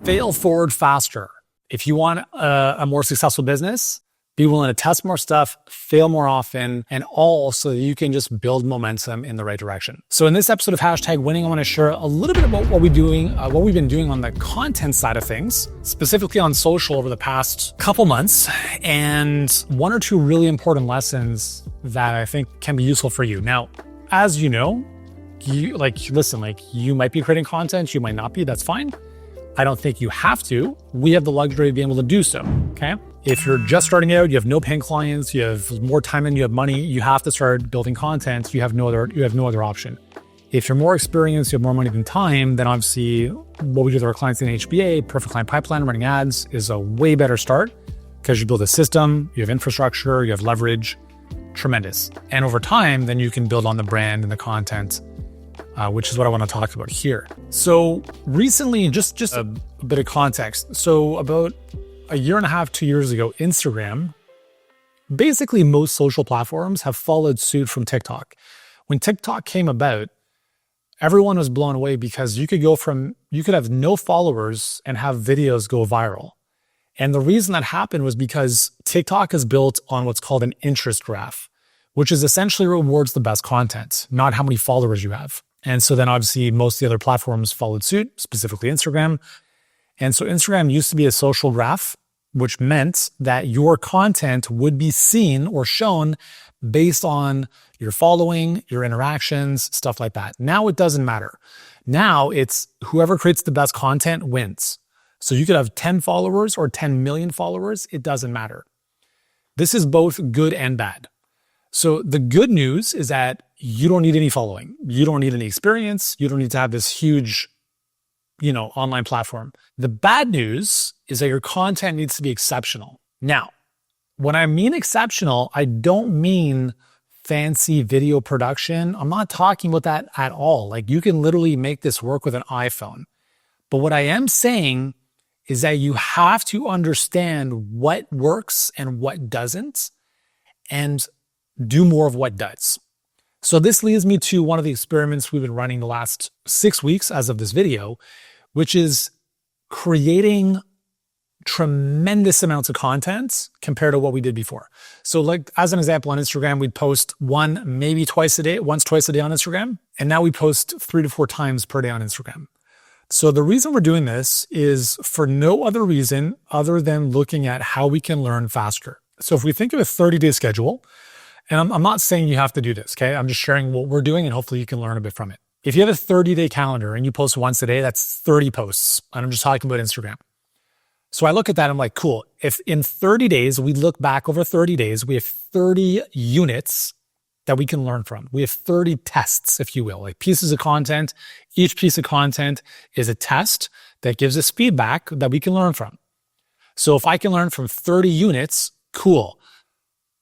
Fail forward faster. If you want a more successful business, be willing to test more stuff, fail more often, and all so that you can just build momentum in the right direction. So in this episode of #Winning, I want to share a little bit about what we've been doing on the content side of things, specifically on social over the past couple months, and one or two really important lessons that I think can be useful for you. Now, as you know, you might be creating content, you might not be, that's fine. I don't think you have to. We have the luxury of being able to do so, okay? If you're just starting out, you have no paying clients, you have more time than you have money, you have to start building content, you have no other option. If you're more experienced, you have more money than time, then obviously what we do with our clients in HBA, Perfect Client Pipeline, running ads is a way better start because you build a system, you have infrastructure, you have leverage, tremendous. And over time, then you can build on the brand and the content, which is what I want to talk about here. So recently, just a bit of context. So about a year and a half, 2 years ago, Instagram, basically most social platforms have followed suit from TikTok. When TikTok came about, everyone was blown away because you could have no followers and have videos go viral. And the reason that happened was because TikTok is built on what's called an interest graph, which is essentially rewards the best content, not how many followers you have. And so then obviously most of the other platforms followed suit, specifically Instagram. And so Instagram used to be a social graph, which meant that your content would be seen or shown based on your following, your interactions, stuff like that. Now it doesn't matter. Now it's whoever creates the best content wins. So you could have 10 followers or 10 million followers. It doesn't matter. This is both good and bad. So the good news is that you don't need any following. You don't need any experience. You don't need to have this huge, online platform. The bad news is that your content needs to be exceptional. Now, when I mean exceptional, I don't mean fancy video production. I'm not talking about that at all. Like you can literally make this work with an iPhone. But what I am saying is that you have to understand what works and what doesn't, and do more of what does. So this leads me to one of the experiments we've been running the last 6 weeks as of this video, which is creating tremendous amounts of content compared to what we did before. So like as an example, on Instagram, we'd post maybe twice a day on Instagram. And now we post 3 to 4 times per day on Instagram. So the reason we're doing this is for no other reason other than looking at how we can learn faster. So if we think of a 30-day schedule, and I'm not saying you have to do this, okay? I'm just sharing what we're doing and hopefully you can learn a bit from it. If you have a 30-day calendar and you post once a day, that's 30 posts. And I'm just talking about Instagram. So I look at that, I'm like, cool. If in 30 days, we look back over 30 days, we have 30 units that we can learn from. We have 30 tests, if you will, like pieces of content. Each piece of content is a test that gives us feedback that we can learn from. So if I can learn from 30 units, cool.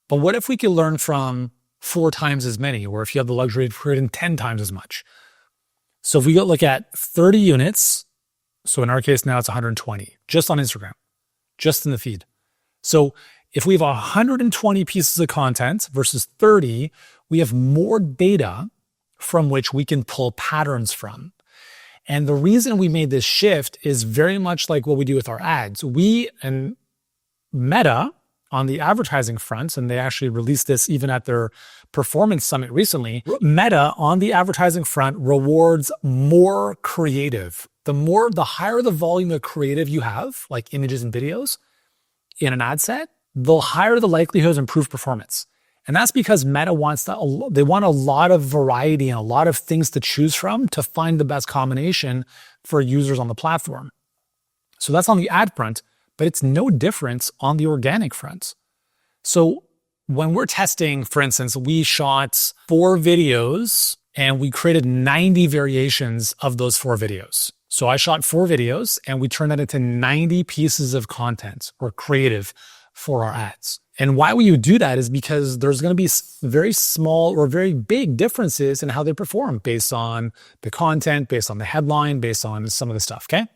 But what if we could learn from 4 times as many, or if you have the luxury of creating 10 times as much? So if we look at 30 units, so in our case now it's 120, just on Instagram, just in the feed. So if we have 120 pieces of content versus 30, we have more data from which we can pull patterns from. And the reason we made this shift is very much like what we do with our ads. We and Meta, on the advertising front, and they actually released this even at their performance summit recently, Meta on the advertising front rewards more creative. The higher the volume of creative you have, like images and videos in an ad set, the higher the likelihood of improved performance. And that's because Meta they want a lot of variety and a lot of things to choose from to find the best combination for users on the platform. So that's on the ad front. But it's no difference on the organic front. So when we're testing, for instance, we shot 4 videos and we created 90 variations of those 4 videos. So I shot 4 videos and we turned that into 90 pieces of content or creative for our ads. And why we would do that is because there's going to be very small or very big differences in how they perform based on the content, based on the headline, based on some of the stuff, okay?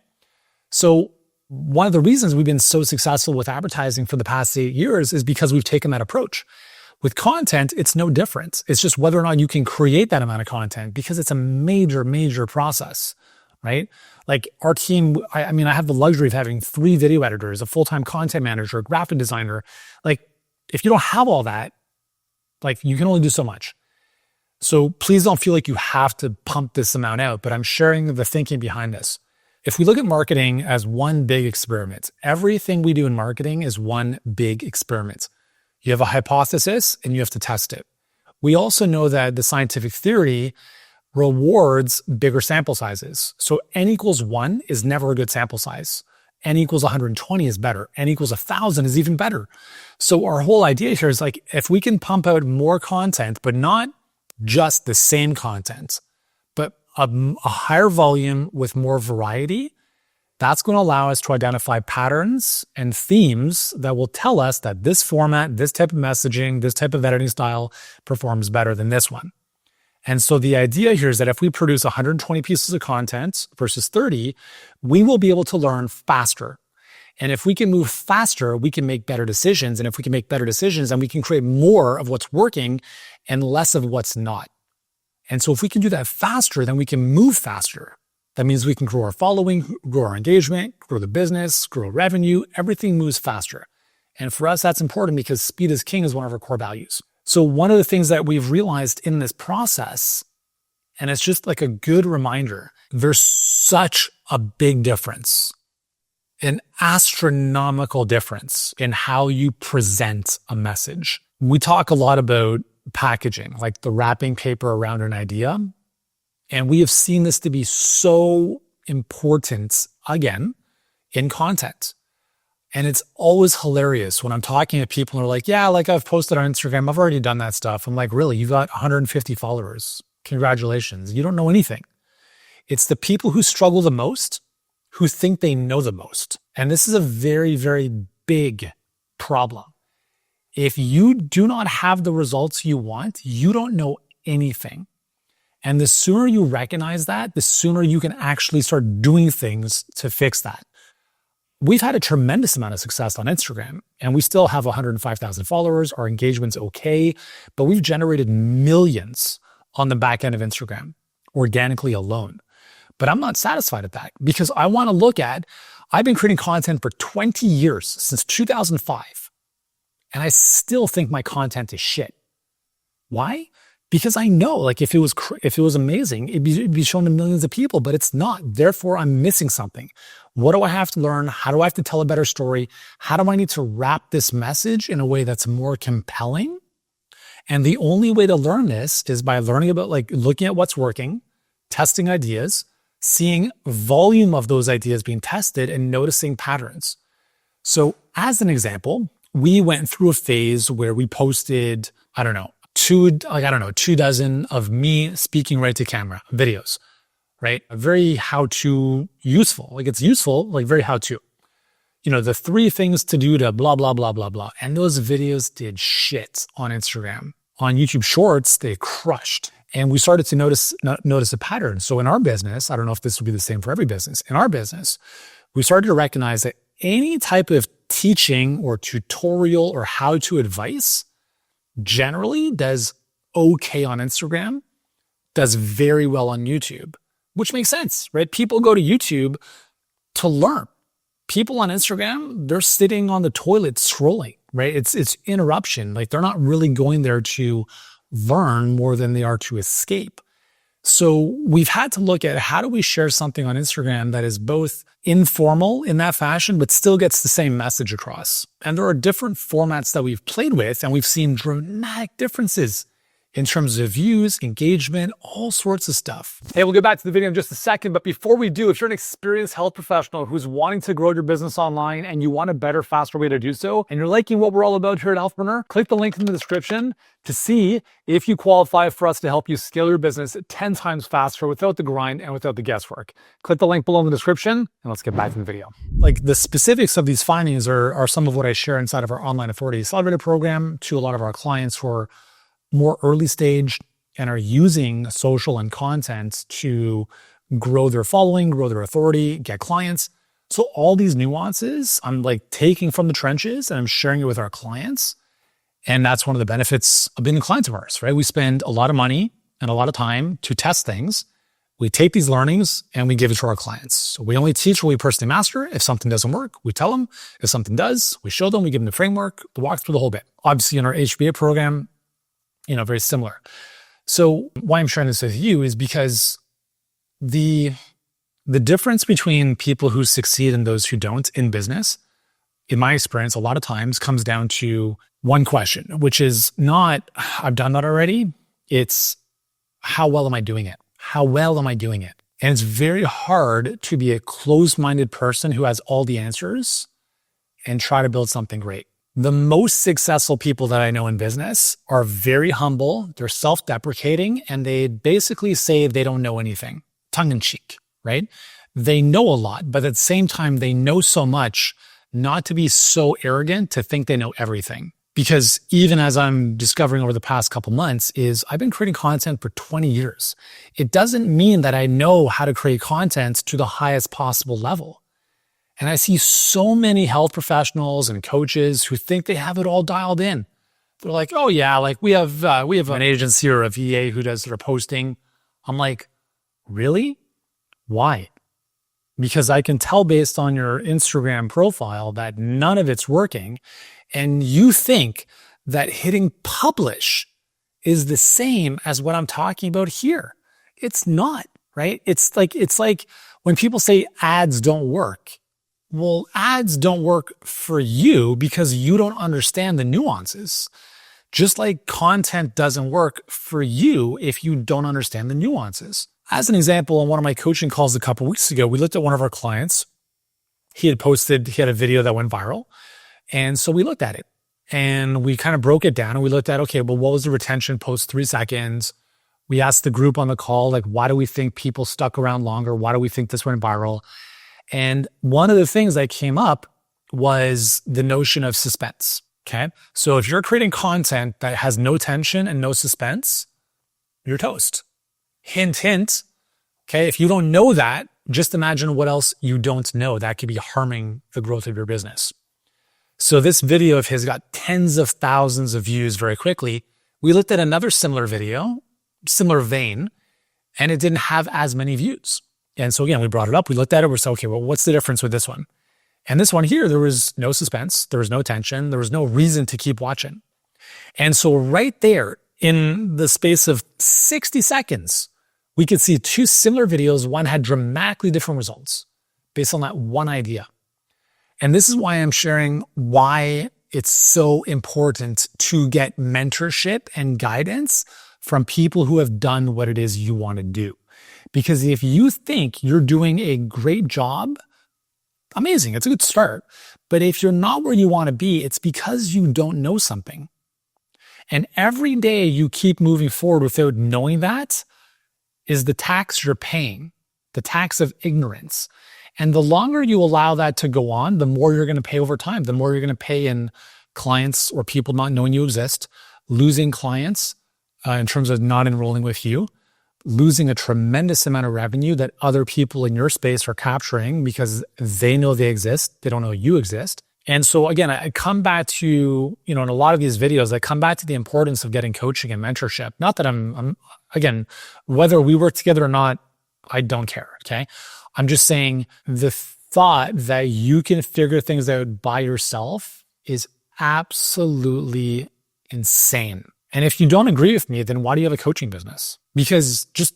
So one of the reasons we've been so successful with advertising for the past 8 years is because we've taken that approach. With content, it's no different. It's just whether or not you can create that amount of content because it's a major, major process. right? Like our team, I mean, I have the luxury of having 3 video editors, a full-time content manager, a graphic designer. Like if you don't have all that, like you can only do so much. So please don't feel like you have to pump this amount out, but I'm sharing the thinking behind this. If we look at marketing as one big experiment, everything we do in marketing is one big experiment. You have a hypothesis and you have to test it. We also know that the scientific theory rewards bigger sample sizes. So n equals 1 is never a good sample size. N equals 120 is better. N equals 1,000 is even better. So our whole idea here is like, if we can pump out more content, but not just the same content, but a higher volume with more variety, that's going to allow us to identify patterns and themes that will tell us that this format, this type of messaging, this type of editing style performs better than this one. And so the idea here is that if we produce 120 pieces of content versus 30, we will be able to learn faster. And if we can move faster, we can make better decisions. And if we can make better decisions, then we can create more of what's working and less of what's not. And so if we can do that faster, then we can move faster. That means we can grow our following, grow our engagement, grow the business, grow revenue. Everything moves faster. And for us, that's important because speed is king is one of our core values. So one of the things that we've realized in this process, and it's just like a good reminder, there's such a big difference, an astronomical difference in how you present a message. We talk a lot about packaging, like the wrapping paper around an idea. And we have seen this to be so important, again, in content. And it's always hilarious when I'm talking to people who are like, yeah, like I've posted on Instagram, I've already done that stuff. I'm like, really? You got 150 followers. Congratulations. You don't know anything. It's the people who struggle the most who think they know the most. And this is a very, very big problem. If you do not have the results you want, you don't know anything. And the sooner you recognize that, the sooner you can actually start doing things to fix that. We've had a tremendous amount of success on Instagram, and we still have 105,000 followers. Our engagement's okay, but we've generated millions on the back end of Instagram organically alone. But I'm not satisfied at that because I want to look at, I've been creating content for 20 years, since 2005, and I still think my content is shit. Why? Because I know, like, if it was amazing, it'd be shown to millions of people, but it's not. Therefore, I'm missing something. What do I have to learn? How do I have to tell a better story? How do I need to wrap this message in a way that's more compelling? And the only way to learn this is by learning about, like, looking at what's working, testing ideas, seeing volume of those ideas being tested, and noticing patterns. So as an example, we went through a phase where we posted, 2 dozen of me speaking right to camera videos, right? Very how-to useful. Like, it's useful, like very how-to. The 3 things to do to blah, blah, blah, blah, blah. And those videos did shit on Instagram. On YouTube Shorts, they crushed. And we started to notice a pattern. So in our business, I don't know if this will be the same for every business. In our business, we started to recognize that any type of teaching or tutorial or how-to advice generally does okay on Instagram, does very well on YouTube, which makes sense, right? People go to YouTube to learn. People on Instagram, they're sitting on the toilet scrolling, right? It's interruption. Like, they're not really going there to learn more than they are to escape. So we've had to look at, how do we share something on Instagram that is both informal in that fashion, but still gets the same message across? And there are different formats that we've played with, and we've seen dramatic differences in terms of views, engagement, all sorts of stuff. Hey, we'll get back to the video in just a second, but before we do, if you're an experienced health professional who's wanting to grow your business online and you want a better, faster way to do so, and you're liking what we're all about here at Healthpreneur, click the link in the description to see if you qualify for us to help you scale your business 10 times faster without the grind and without the guesswork. Click the link below in the description, and let's get back to the video. Like, the specifics of these findings are some of what I share inside of our Online Authority Accelerator program to a lot of our clients who are more early stage and are using social and content to grow their following, grow their authority, get clients. So all these nuances I'm like taking from the trenches and I'm sharing it with our clients. And that's one of the benefits of being a client of ours, right? We spend a lot of money and a lot of time to test things, We take these learnings and we give it to our clients. So we only teach what we personally master. If something doesn't work, we tell them. If something does, we show them, we give them the framework, the walk through the whole bit. Obviously in our HBA program, very similar. So why I'm sharing this with you is because the difference between people who succeed and those who don't in business, in my experience, a lot of times comes down to one question, which is not, I've done that already. It's, how well am I doing it? How well am I doing it? And it's very hard to be a closed-minded person who has all the answers and try to build something great. The most successful people that I know in business are very humble, they're self-deprecating, and they basically say they don't know anything, tongue-in-cheek, right? They know a lot, but at the same time, they know so much not to be so arrogant to think they know everything. Because even as I'm discovering over the past couple months is I've been creating content for 20 years. It doesn't mean that I know how to create content to the highest possible level. And I see so many health professionals and coaches who think they have it all dialed in. They're like, oh yeah, like we have an agency or a VA who does their posting. I'm like, really? Why? Because I can tell based on your Instagram profile that none of it's working. And you think that hitting publish is the same as what I'm talking about here. It's not, right? It's like when people say ads don't work. Well, ads don't work for you because you don't understand the nuances. Just like content doesn't work for you if you don't understand the nuances. As an example, on one of my coaching calls a couple of weeks ago, we looked at one of our clients. He had a video that went viral. And so we looked at it and we kind of broke it down and we looked at, okay, well, what was the retention post 3 seconds? We asked the group on the call, like, why do we think people stuck around longer? Why do we think this went viral? And one of the things that came up was the notion of suspense. Okay. So if you're creating content that has no tension and no suspense, you're toast. Hint, hint. Okay. If you don't know that, just imagine what else you don't know that could be harming the growth of your business. So this video of his got tens of thousands of views very quickly. We looked at another similar video, similar vein, and it didn't have as many views. And so again, we brought it up. We looked at it. We said, okay, well, what's the difference with this one? And this one here, there was no suspense. There was no tension. There was no reason to keep watching. And so right there in the space of 60 seconds, we could see 2 similar videos. One had dramatically different results based on that one idea. And this is why I'm sharing why it's so important to get mentorship and guidance from people who have done what it is you want to do. Because if you think you're doing a great job, amazing, it's a good start. But if you're not where you want to be, it's because you don't know something. And every day you keep moving forward without knowing that is the tax you're paying, the tax of ignorance. And the longer you allow that to go on, the more you're going to pay over time, the more you're going to pay in clients or people not knowing you exist, losing clients in terms of not enrolling with you, losing a tremendous amount of revenue that other people in your space are capturing because they know they exist. They don't know you exist. And so again, I come back to, in a lot of these videos, I come back to the importance of getting coaching and mentorship. Not that I'm again, whether we work together or not, I don't care. Okay. I'm just saying the thought that you can figure things out by yourself is absolutely insane. And if you don't agree with me, then why do you have a coaching business? Because just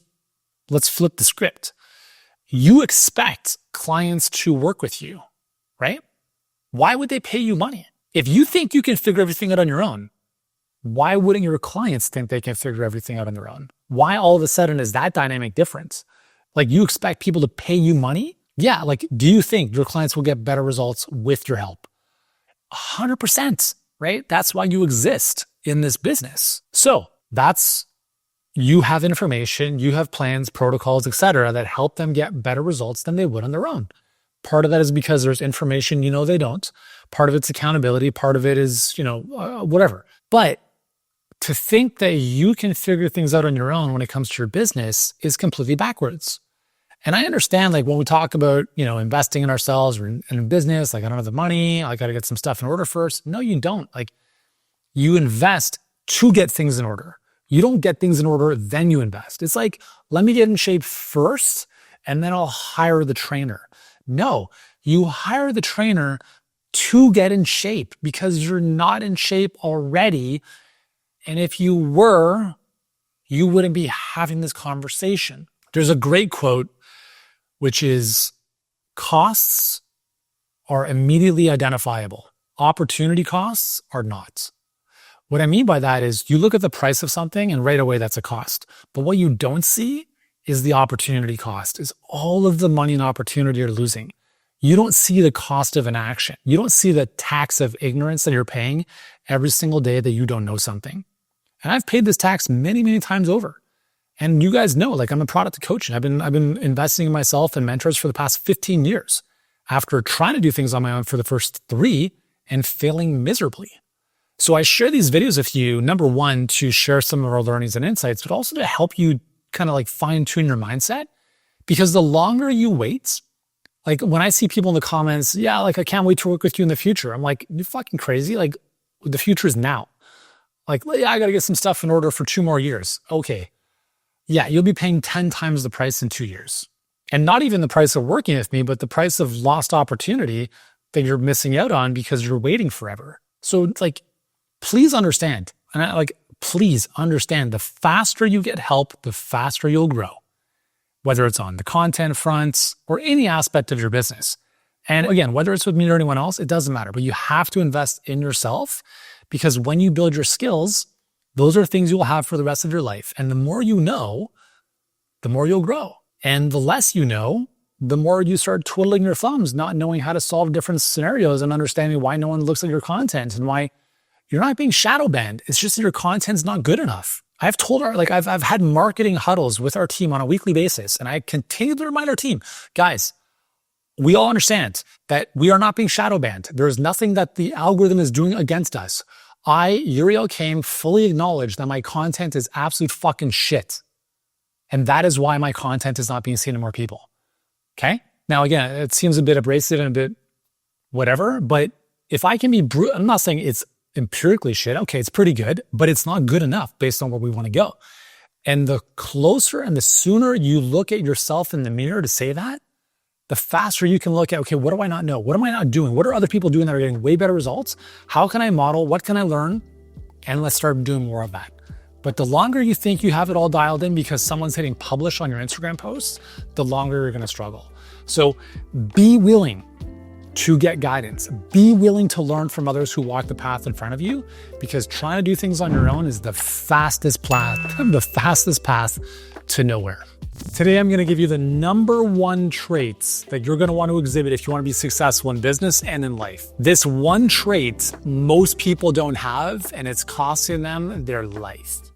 let's flip the script. You expect clients to work with you, right? Why would they pay you money? If you think you can figure everything out on your own, why wouldn't your clients think they can figure everything out on their own? Why all of a sudden is that dynamic different? Like you expect people to pay you money? Yeah. Like, do you think your clients will get better results with your help? 100%, right? That's why you exist in this business. So you have information, you have plans, protocols, etc., that help them get better results than they would on their own. Part of that is because there's information they don't. Part of it's accountability. Part of it is, whatever. But to think that you can figure things out on your own when it comes to your business is completely backwards. And I understand, like when we talk about, investing in ourselves or in business, like I don't have the money, I got to get some stuff in order first. No, you don't. Like you invest to get things in order. You don't get things in order, then you invest. It's like, let me get in shape first, and then I'll hire the trainer. No, you hire the trainer to get in shape because you're not in shape already. And if you were, you wouldn't be having this conversation. There's a great quote, which is, costs are immediately identifiable. Opportunity costs are not. What I mean by that is you look at the price of something and right away that's a cost. But what you don't see is the opportunity cost, is all of the money and opportunity you're losing. You don't see the cost of inaction. You don't see the tax of ignorance that you're paying every single day that you don't know something. And I've paid this tax many, many times over. And you guys know, like, I'm a product of coaching. I've been investing in myself and mentors for the past 15 years after trying to do things on my own for the first 3 and failing miserably. So I share these videos with you, number one, to share some of our learnings and insights, but also to help you kind of like fine tune your mindset. Because the longer you wait, like when I see people in the comments, yeah, like I can't wait to work with you in the future. I'm like, you fucking crazy. Like the future is now. Like, yeah, I got to get some stuff in order for 2 more years. Okay. Yeah, you'll be paying 10 times the price in 2 years. And not even the price of working with me, but the price of lost opportunity that you're missing out on because you're waiting forever. So it's like, please understand, please understand, the faster you get help, the faster you'll grow, whether it's on the content fronts or any aspect of your business. And again, whether it's with me or anyone else, it doesn't matter, but you have to invest in yourself because when you build your skills, those are things you'll have for the rest of your life. And the more you know, the more you'll grow. And the less you know, the more you start twiddling your thumbs, not knowing how to solve different scenarios and understanding why no one looks at your content and why you're not being shadow banned. It's just that your content's not good enough. I've had marketing huddles with our team on a weekly basis, and I continue to remind our team, guys, we all understand that we are not being shadow banned. There is nothing that the algorithm is doing against us. I, Uriel Kame, fully acknowledge that my content is absolute fucking shit. And that is why my content is not being seen to more people. Okay? Now, again, it seems a bit abrasive and a bit whatever, but if I can be I'm not saying it's empirically shit. Okay, it's pretty good, but it's not good enough based on where we want to go. And the closer and the sooner you look at yourself in the mirror to say that, the faster you can look at, okay, what do I not know? What am I not doing? What are other people doing that are getting way better results? How can I model? What can I learn? And let's start doing more of that. But the longer you think you have it all dialed in because someone's hitting publish on your Instagram posts, the longer you're going to struggle. So be willing to get guidance. Be willing to learn from others who walk the path in front of you, because trying to do things on your own is the fastest path to nowhere. Today, I'm going to give you the number 1 traits that you're going to want to exhibit if you want to be successful in business and in life. This one trait most people don't have, and it's costing them their life.